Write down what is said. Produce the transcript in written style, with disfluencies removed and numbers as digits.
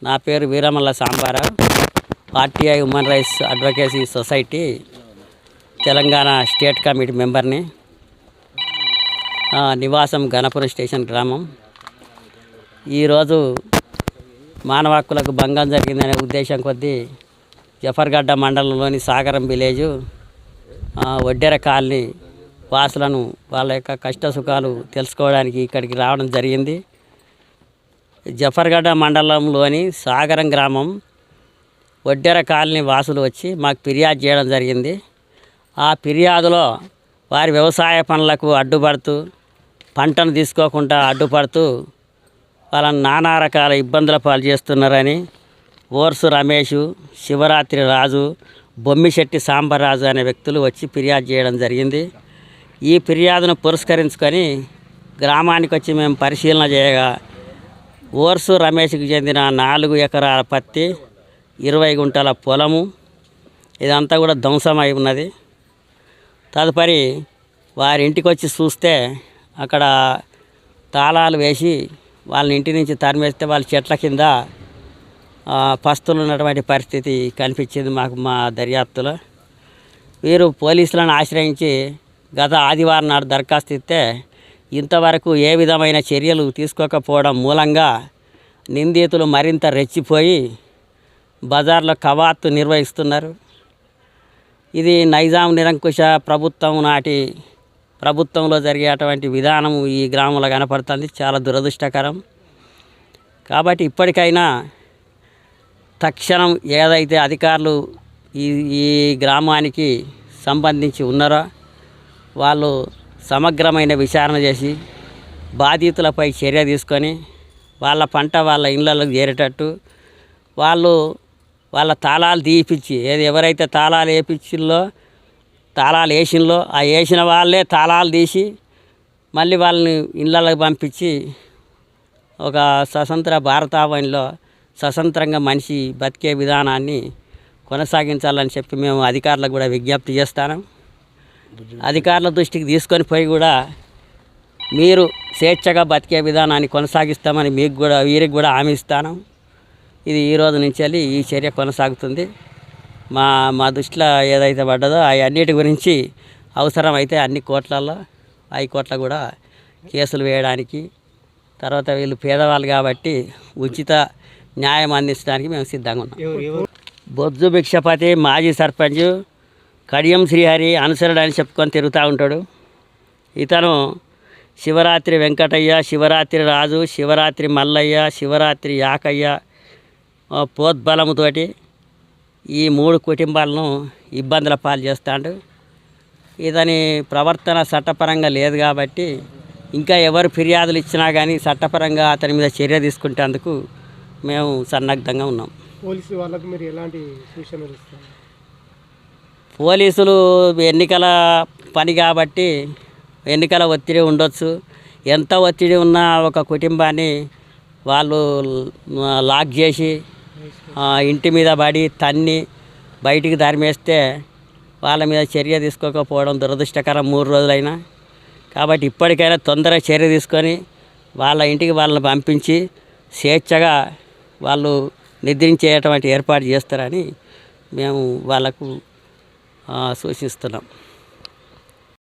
నా పేరు Veeramalla Sambarao. RTI human rights advocacy society Telangana state committee మెంబర్ని. నివాసం గణపురం స్టేషన్ గ్రామం. ఈరోజు మానవ హక్కులకు భంగం జరిగిందనే ఉద్దేశం కొద్దీ జఫర్గడ్డ మండలంలోని సాగరం విలేజు వడ్డెర కాలనీ వాసులను వాళ్ళ యొక్క కష్ట సుఖాలు తెలుసుకోవడానికి ఇక్కడికి రావడం జరిగింది. జఫర్గడ్డ మండలంలోని సాగరం గ్రామం వడ్డెర కాలనీ వాసులు వచ్చి మాకు ఫిర్యాదు చేయడం జరిగింది. ఆ ఫిర్యాదులో వారి వ్యవసాయ పనులకు అడ్డుపడుతూ, పంటను తీసుకోకుండా అడ్డుపడుతూ వాళ్ళని నానా రకాల ఇబ్బందుల పాలు చేస్తున్నారని ఓర్సు రమేష్, శివరాత్రి రాజు, బొమ్మిశెట్టి సాంబరాజు అనే వ్యక్తులు వచ్చి ఫిర్యాదు చేయడం జరిగింది. ఈ ఫిర్యాదును పురస్కరించుకొని గ్రామానికి వచ్చి మేము పరిశీలన చేయగా ఓర్సు రమేష్కి చెందిన 4 ఎకరాల పత్తి, 20 గుంటల పొలము ఇదంతా కూడా ధ్వంసమై ఉన్నది. తదుపరి వారి ఇంటికి వచ్చి చూస్తే అక్కడ తాళాలు వేసి వాళ్ళని ఇంటి నుంచి తరిమేస్తే వాళ్ళ చెట్ల కింద పస్తులు ఉన్నటువంటి పరిస్థితి కనిపించింది మాకు మా దర్యాప్తులో. వీరు పోలీసులను ఆశ్రయించి గత ఆదివారం నాడు దరఖాస్తు ఇస్తే ఇంతవరకు ఏ విధమైన చర్యలు తీసుకోకపోవడం మూలంగా నిందితులు మరింత రెచ్చిపోయి బజార్లో కవాతు నిర్వహిస్తున్నారు. ఇది నైజాం నిరంకుశ ప్రభుత్వం నాటి ప్రభుత్వంలో జరిగేటువంటి విధానం ఈ గ్రామంలో కనపడుతుంది. చాలా దురదృష్టకరం. కాబట్టి ఇప్పటికైనా తక్షణం ఏదైతే అధికారులు ఈ గ్రామానికి సంబంధించి ఉన్నారో వాళ్ళు సమగ్రమైన విచారణ చేసి బాధితులపై చర్య తీసుకొని వాళ్ళ పంట వాళ్ళ ఇళ్ళకు చేరేటట్టు వాళ్ళ తాళాలు తీపిచ్చి ఎవరైతే తాళాలు వేసినలో ఆ వేసిన వాళ్ళే తాళాలు తీసి మళ్ళీ వాళ్ళని ఇళ్ళకి పంపించి ఒక స్వతంత్ర భారతావనిలో స్వతంత్రంగా మనిషి బతికే విధానాన్ని కొనసాగించాలని చెప్పి మేము అధికారులకు కూడా విజ్ఞప్తి చేస్తాను. అధికారుల దృష్టికి తీసుకొని పోయి కూడా మీరు స్వేచ్ఛగా బతికే విధానాన్ని కొనసాగిస్తామని వీరికి కూడా హామీ ఇస్తాను. ఇది ఈ రోజు నుంచి వెళ్ళి ఈ చర్య కొనసాగుతుంది. మా దృష్టిలో ఏదైతే పడ్డదో అన్నిటి గురించి అవసరమైతే అన్ని కోట్లలో హైకోర్టులో కూడా కేసులు వేయడానికి, తర్వాత వీళ్ళు పేదవాళ్ళు కాబట్టి ఉచిత న్యాయం అందించడానికి మేము సిద్ధంగా ఉన్నాం. బొజ్జు భిక్షపతి మాజీ సర్పంచ్ కడియం శ్రీహరి అనుసరుడు అని చెప్పుకొని తిరుగుతూ ఉంటాడు. ఇతను శివరాత్రి వెంకటయ్య, శివరాత్రి రాజు, శివరాత్రి మల్లయ్య, శివరాత్రి యాకయ్య పోద్బలముతోటి ఈ 3 కుటుంబాలను ఇబ్బందుల పాలు చేస్తాడు. ఇతని ప్రవర్తన చట్టపరంగా లేదు కాబట్టి ఇంకా ఎవరు ఫిర్యాదులు ఇచ్చినా కానీ చట్టపరంగా అతని మీద చర్య తీసుకునేందుకు మేము సన్నద్ధంగా ఉన్నాం. పోలీసు వాళ్ళకు మీరు ఎలాంటి సూచనలు ఇస్తారు? పోలీసులు ఎన్నికల పని కాబట్టి ఎన్నికల ఒత్తిడి ఉండొచ్చు. ఎంత ఒత్తిడి ఉన్నా ఒక కుటుంబాన్ని వాళ్ళు లాక్ చేసి ఇంటి మీద పడి తన్ని బయటికి తరిమేస్తే వాళ్ళ మీద చర్య తీసుకోకపోవడం దురదృష్టకరం 3 రోజులైనా. కాబట్టి ఇప్పటికైనా తొందరగా చర్య తీసుకొని వాళ్ళ ఇంటికి వాళ్ళని పంపించి స్వేచ్ఛగా వాళ్ళు నిద్రించేటువంటి ఏర్పాటు చేస్తారని మేము వాళ్ళకు సూచిస్తున్నాం.